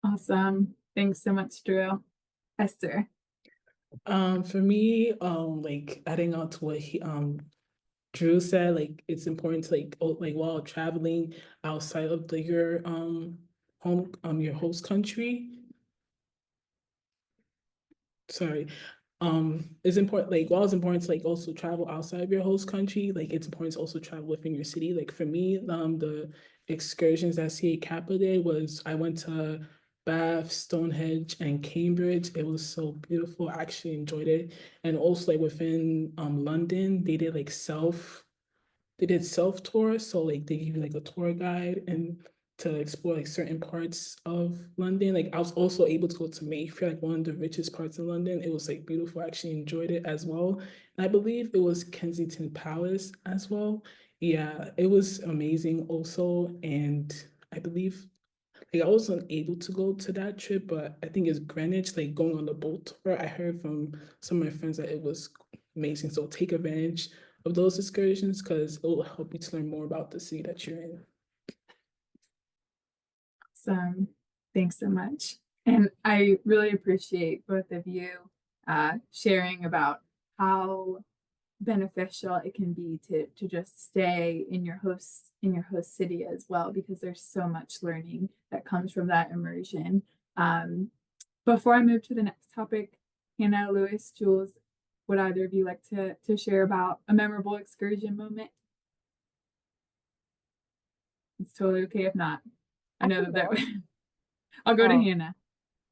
Awesome. Thanks so much, Drew. Esther. For me, like adding on to what Drew said, like it's important to like while traveling outside of your home your host country. Sorry. It's important, like while it's important to like also travel outside of your host country, like it's important to also travel within your city. Like for me, the excursions that CEA CAPA did was I went to Bath, Stonehenge, and Cambridge. It was so beautiful. I actually enjoyed it. And also like within London, they did self tours. So like they give you like a tour guide and to explore like certain parts of London. Like I was also able to go to Mayfair, like one of the richest parts of London. It was like beautiful. I actually enjoyed it as well. And I believe it was Kensington Palace as well. Yeah, it was amazing also. And I believe like I wasn't able to go to that trip, but I think it's Greenwich, like going on the boat tour. I heard from some of my friends that it was amazing. So take advantage of those excursions because it will help you to learn more about the city that you're in. Awesome. Thanks so much. And I really appreciate both of you sharing about how beneficial it can be to just stay in your host city as well, because there's so much learning that comes from that immersion. Before I move to the next topic, Hannah, Lewis, Jules, would either of you like to share about a memorable excursion moment? It's totally okay if not. I know that I'll go to Oh, Hannah.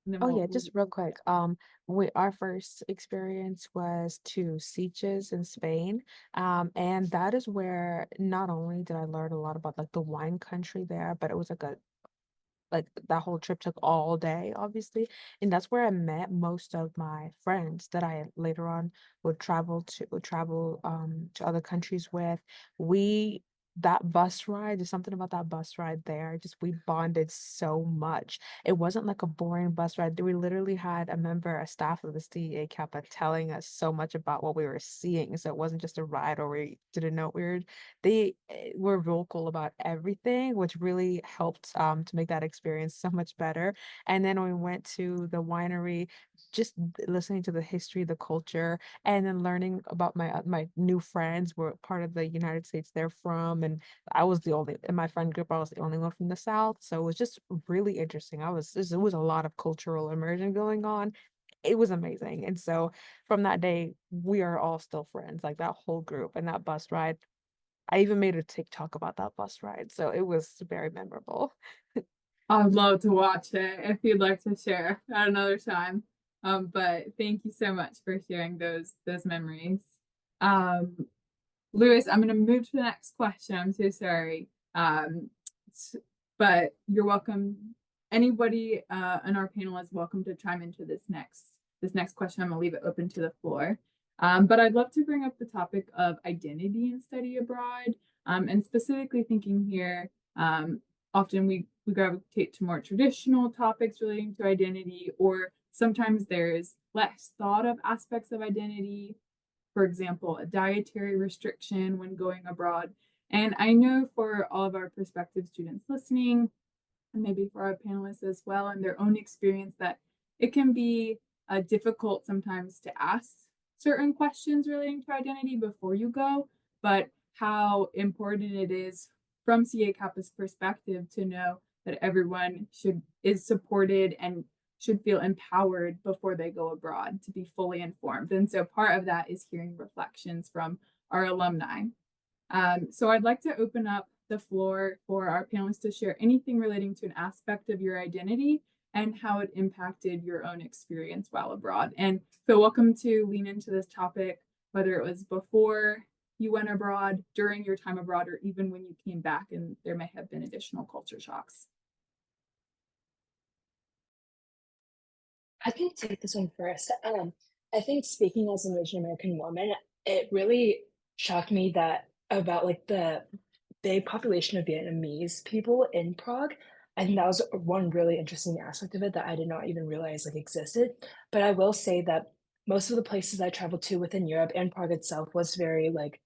And then oh we'll yeah, just real quick. Our first experience was to Sitges in Spain. And that is where not only did I learn a lot about like the wine country there, but it was like that whole trip took all day, obviously. And that's where I met most of my friends that I later on would travel to other countries with. We That bus ride, there's something about that bus ride there. Just we bonded so much. It wasn't like a boring bus ride. We literally had a staff of the CEA Kappa telling us so much about what we were seeing. So it wasn't just a ride or we didn't know they were vocal about everything, which really helped to make that experience so much better. And then when we went to the winery, just listening to the history, the culture, and then learning about my new friends were part of the United States they're from, and I was the only in my friend group. I was the only one from the South, so it was just really interesting. It was a lot of cultural immersion going on. It was amazing. And so from that day, we are all still friends, like that whole group and that bus ride. I even made a TikTok about that bus ride, so it was very memorable. I'd love to watch it if you'd like to share at another time. But thank you so much for sharing those memories. Lewis, I'm gonna move to the next question. I'm so sorry. But you're welcome. Anybody on our panel is welcome to chime into this next question. I'm gonna leave it open to the floor. But I'd love to bring up the topic of identity and study abroad. And specifically thinking here, often we gravitate to more traditional topics relating to identity, or sometimes there's less thought of aspects of identity, for example, a dietary restriction when going abroad. And I know for all of our prospective students listening, and maybe for our panelists as well, and their own experience, that it can be difficult sometimes to ask certain questions relating to identity before you go, but how important it is from CEA CAPA's perspective to know that everyone is supported and should feel empowered before they go abroad to be fully informed. And so part of that is hearing reflections from our alumni. So I'd like to open up the floor for our panelists to share anything relating to an aspect of your identity and how it impacted your own experience while abroad. And feel welcome to lean into this topic, whether it was before you went abroad, during your time abroad, or even when you came back and there may have been additional culture shocks. I can take this one first. I think speaking as an Asian American woman, it really shocked me that about like the big population of Vietnamese people in Prague. I think that was one really interesting aspect of it that I did not even realize like existed. But I will say that most of the places I traveled to within Europe and Prague itself was very like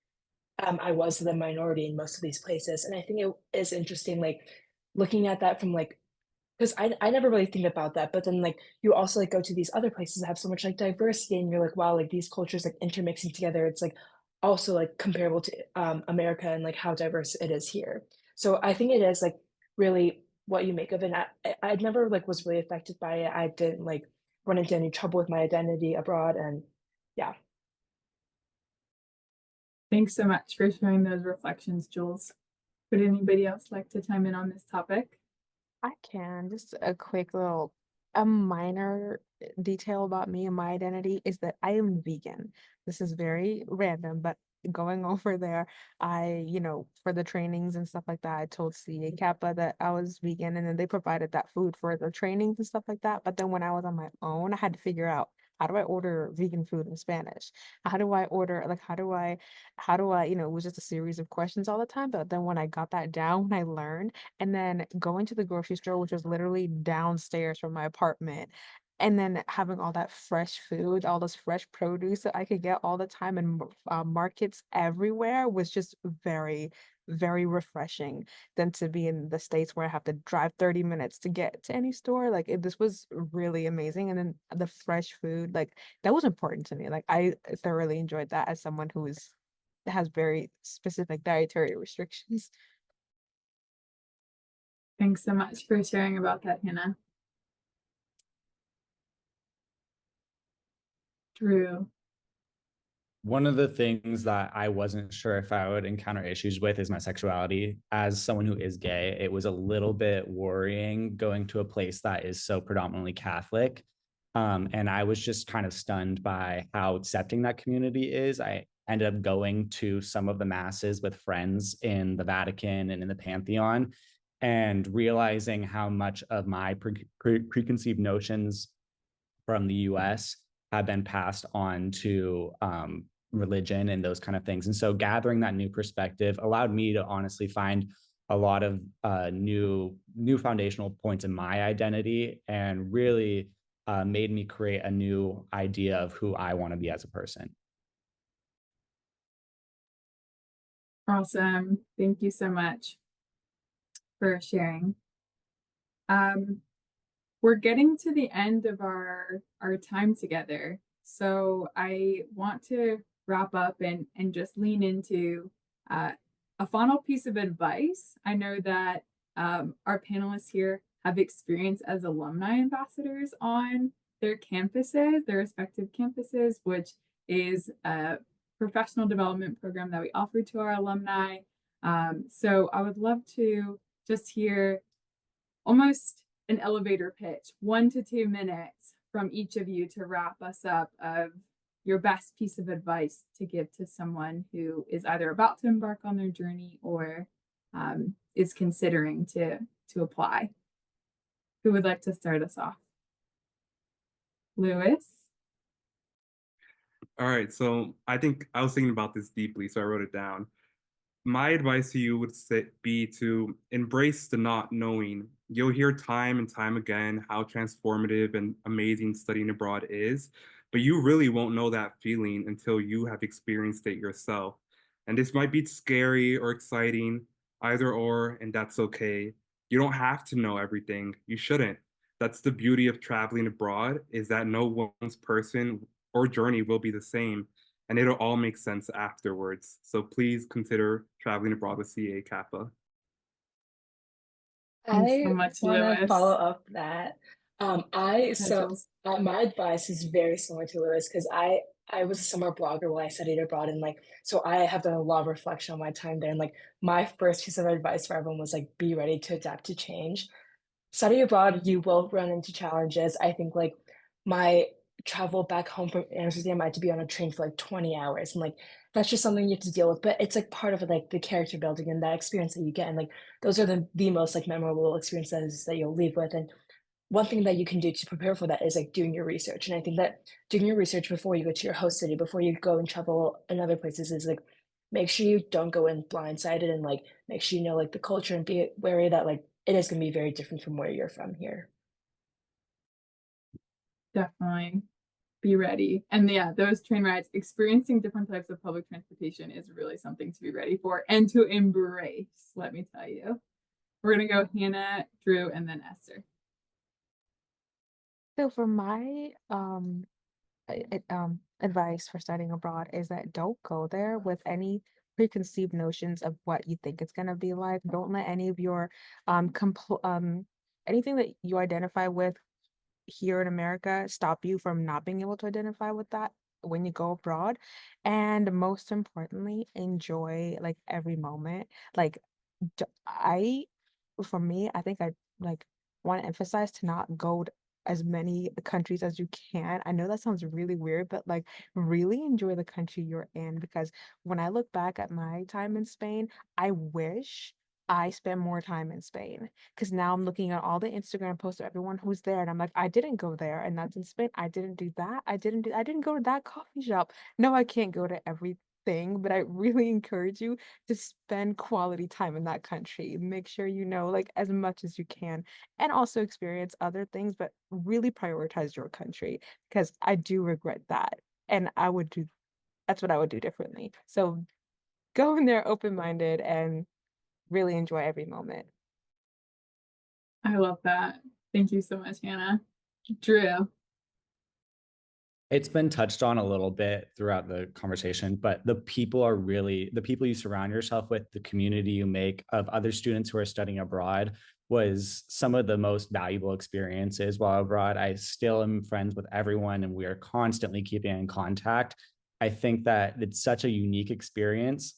I was the minority in most of these places. And I think it is interesting, like looking at that from like because I never really think about that, but then, like, you also, like, go to these other places that have so much, like, diversity, and you're like, "Wow," like, these cultures, like, intermixing together, it's, like, also, like, comparable to, America and, like, how diverse it is here. So I think it is, like, really what you make of it, and I never, like, was really affected by it. I didn't, like, run into any trouble with my identity abroad, and yeah. Thanks so much for sharing those reflections, Jules. Would anybody else like to chime in on this topic? I can. Just a quick little, a minor detail about me and my identity is that I am vegan. This is very random, but going over there, for the trainings and stuff like that, I told CA Kappa that I was vegan, and then they provided that food for the trainings and stuff like that. But then when I was on my own, I had to figure out how do I order vegan food in Spanish? How do I order, like, how do I, it was just a series of questions all the time. But then when I got that down, when I learned, and then going to the grocery store, which was literally downstairs from my apartment, And then having all that fresh food, all this fresh produce that I could get all the time in markets everywhere was just very, very refreshing than to be in the States where I have to drive 30 minutes to get to any store. Like this was really amazing. And then the fresh food, like that was important to me. Like I thoroughly enjoyed that as someone who has very specific dietary restrictions. Thanks so much for sharing about that, Hannah. Drew. One of the things that I wasn't sure if I would encounter issues with is my sexuality. As someone who is gay, it was a little bit worrying going to a place that is so predominantly Catholic. And I was just kind of stunned by how accepting that community is. I ended up going to some of the masses with friends in the Vatican and in the Pantheon, and realizing how much of my preconceived notions from the US have been passed on to religion and those kind of things. And so gathering that new perspective allowed me to honestly find a lot of new foundational points in my identity, and really made me create a new idea of who I want to be as a person. Awesome. Thank you so much for sharing. We're getting to the end of our time together. So I want to wrap up and just lean into a final piece of advice. I know that our panelists here have experience as alumni ambassadors on their campuses, their respective campuses, which is a professional development program that we offer to our alumni. So I would love to just hear almost an elevator pitch, 1 to 2 minutes from each of you to wrap us up of your best piece of advice to give to someone who is either about to embark on their journey or is considering to apply. Who would like to start us off? Lewis? All right, so I think I was thinking about this deeply, so I wrote it down. My advice to you would be to embrace the not knowing. You'll hear time and time again how transformative and amazing studying abroad is, but you really won't know that feeling until you have experienced it yourself. And this might be scary or exciting, either or, and that's okay. You don't have to know everything. You shouldn't. That's the beauty of traveling abroad, is that no one's person or journey will be the same, and it'll all make sense afterwards. So please consider traveling abroad with CEA CAPA. Thanks so I much, want to Lewis. follow up that. So Jules. my advice is very similar to Lewis, because I was a summer blogger while I studied abroad, and like so I have done a lot of reflection on my time there. And like my first piece of advice for everyone was like be ready to adapt to change. Study abroad, you will run into challenges. I think like my travel back home from Amsterdam, I had to be on a train for like 20 hours. And like that's just something you have to deal with. But it's like part of like the character building and that experience that you get. And like those are the most like memorable experiences that you'll leave with. And one thing that you can do to prepare for that is like doing your research. And I think that doing your research before you go to your host city, before you go and travel in other places, is like make sure you don't go in blindsided, and like make sure you know like the culture, and be wary that like it is going to be very different from where you're from here. Definitely be ready. And yeah, those train rides, experiencing different types of public transportation is really something to be ready for and to embrace, let me tell you. We're going to go Hannah, Drew, and then Esther. So for my advice for studying abroad is that don't go there with any preconceived notions of what you think it's gonna be like. Don't let any of your anything that you identify with here in America stop you from not being able to identify with that when you go abroad. And most importantly, enjoy like every moment. Like I for me, I think I like want to emphasize to not go to as many countries as you can. I know that sounds really weird, but like really enjoy the country you're in, because when I look back at my time in Spain, I wish I spent more time in Spain, because now I'm looking at all the Instagram posts of everyone who's there and I'm like, I didn't go there and that's in Spain. I didn't do that. I didn't go to that coffee shop. No, I can't go to thing, but I really encourage you to spend quality time in that country. Make sure you know like as much as you can and also experience other things, but really prioritize your country because I do regret that. And that's what I would do differently. So go in there open-minded and really enjoy every moment. I love that. Thank you so much, Hannah. Drew. It's been touched on a little bit throughout the conversation, but the people you surround yourself with, the community you make of other students who are studying abroad was some of the most valuable experiences while abroad. I still am friends with everyone and we are constantly keeping in contact. I think that it's such a unique experience,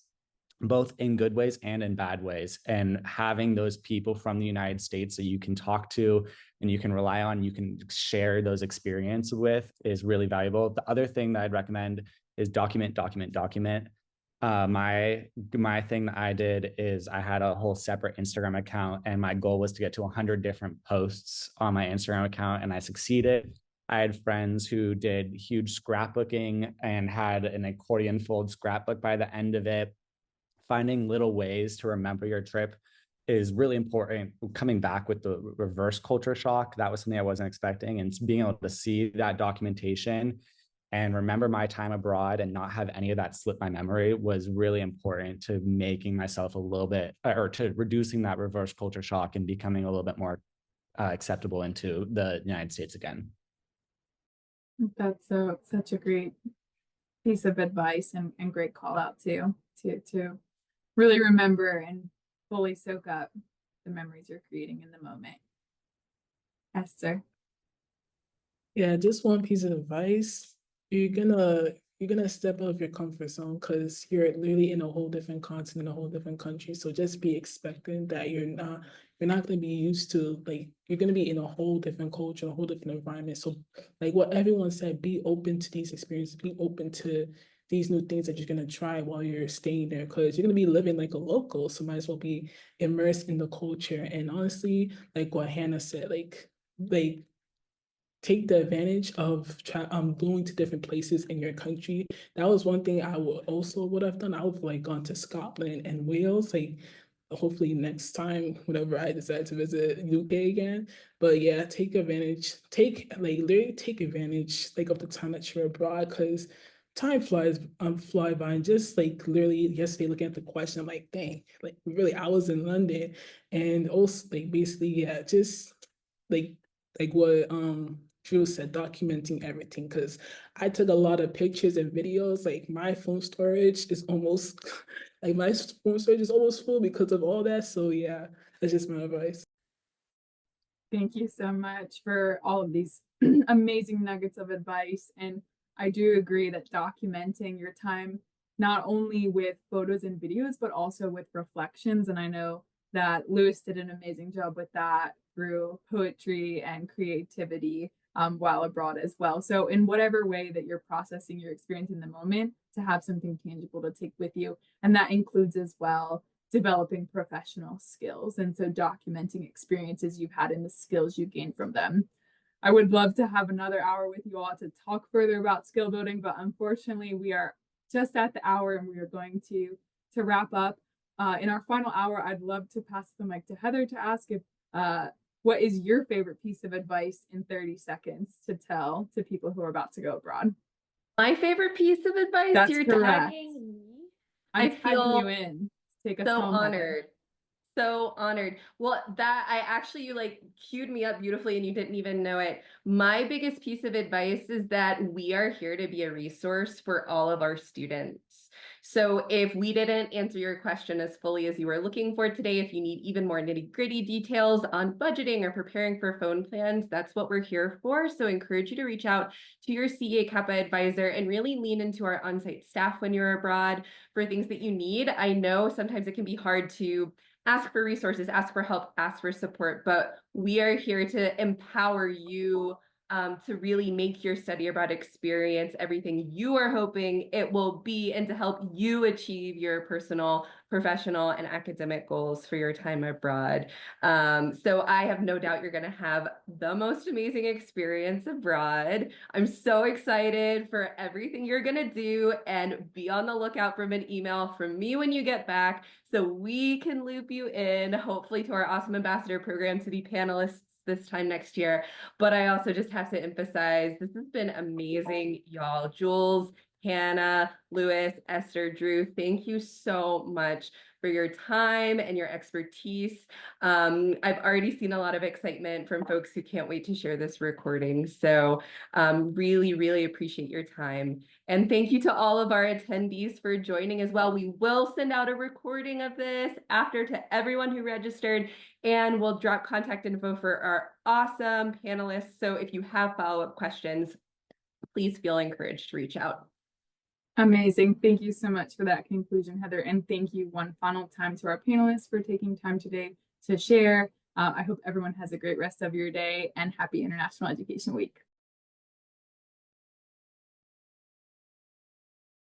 both in good ways and in bad ways. And having those people from the United States that you can talk to and you can rely on, you can share those experiences with is really valuable. The other thing that I'd recommend is document. My thing that I did is I had a whole separate Instagram account and my goal was to get to 100 different posts on my Instagram account and I succeeded. I had friends who did huge scrapbooking and had an accordion fold scrapbook by the end of it. Finding little ways to remember your trip is really important. Coming back with the reverse culture shock, that was something I wasn't expecting. And being able to see that documentation and remember my time abroad and not have any of that slip my memory was really important to making myself a little bit, or to reducing that reverse culture shock and becoming a little bit more acceptable into the United States again. That's such a great piece of advice and great call out too, to really remember and fully soak up the memories you're creating in the moment. Esther. Yeah, just one piece of advice. You're gonna step out of your comfort zone because you're literally in a whole different continent, a whole different country. So just be expecting that you're not gonna be used to, like, you're gonna be in a whole different culture, a whole different environment. So like what everyone said, be open to these experiences, be open to these new things that you're gonna try while you're staying there because you're gonna be living like a local. So might as well be immersed in the culture. And honestly, like what Hannah said, like take the advantage of going to different places in your country. That was one thing I would have done. I would have like gone to Scotland and Wales, like hopefully next time whenever I decide to visit UK again. But yeah, take advantage, literally take advantage like of the time that you're abroad because time fly by. And just like literally yesterday looking at the question, I'm like, dang, like really I was in London and also like basically yeah, just like what Drew said, documenting everything because I took a lot of pictures and videos. Like my phone storage is almost like my phone storage is almost full because of all that. So yeah, that's just my advice. Thank you so much for all of these amazing nuggets of advice. And I do agree that documenting your time, not only with photos and videos, but also with reflections. And I know that Lewis did an amazing job with that through poetry and creativity while abroad as well. So in whatever way that you're processing your experience in the moment, to have something tangible to take with you. And that includes as well developing professional skills. And so documenting experiences you've had and the skills you gained from them. I would love to have another hour with you all to talk further about skill building, but unfortunately we are just at the hour and we are going to wrap up. In our final hour, I'd love to pass the mic to Heather to ask if what is your favorite piece of advice in 30 seconds to tell to people who are about to go abroad? My favorite piece of advice. That's you're correct. tagging me. I'm I feel tagging you in. Take us so home, Heather. honored. So honored. Well, that I actually, you like queued me up beautifully and you didn't even know it. My biggest piece of advice is that we are here to be a resource for all of our students. So if we didn't answer your question as fully as you were looking for today, if you need even more nitty-gritty details on budgeting or preparing for phone plans, that's what we're here for. So I encourage you to reach out to your CEA CAPA advisor and really lean into our on-site staff when you're abroad for things that you need. I know sometimes it can be hard to ask for resources, ask for help, ask for support, but we are here to empower you to really make your study abroad experience everything you are hoping it will be, and to help you achieve your personal, professional, and academic goals for your time abroad. So I have no doubt you're going to have the most amazing experience abroad. I'm so excited for everything you're going to do, and be on the lookout for an email from me when you get back so we can loop you in, hopefully, to our awesome ambassador program to be panelists this time next year. But I also just have to emphasize, this has been amazing, y'all. Jules, Hannah, Lewis, Esther, Drew, thank you so much for your time and your expertise. I've already seen a lot of excitement from folks who can't wait to share this recording. So really, really appreciate your time. And thank you to all of our attendees for joining as well. We will send out a recording of this after to everyone who registered, and we'll drop contact info for our awesome panelists. So if you have follow-up questions, please feel encouraged to reach out. Amazing. Thank you so much for that conclusion, Heather. And thank you one final time to our panelists for taking time today to share. I hope everyone has a great rest of your day, and happy International Education Week.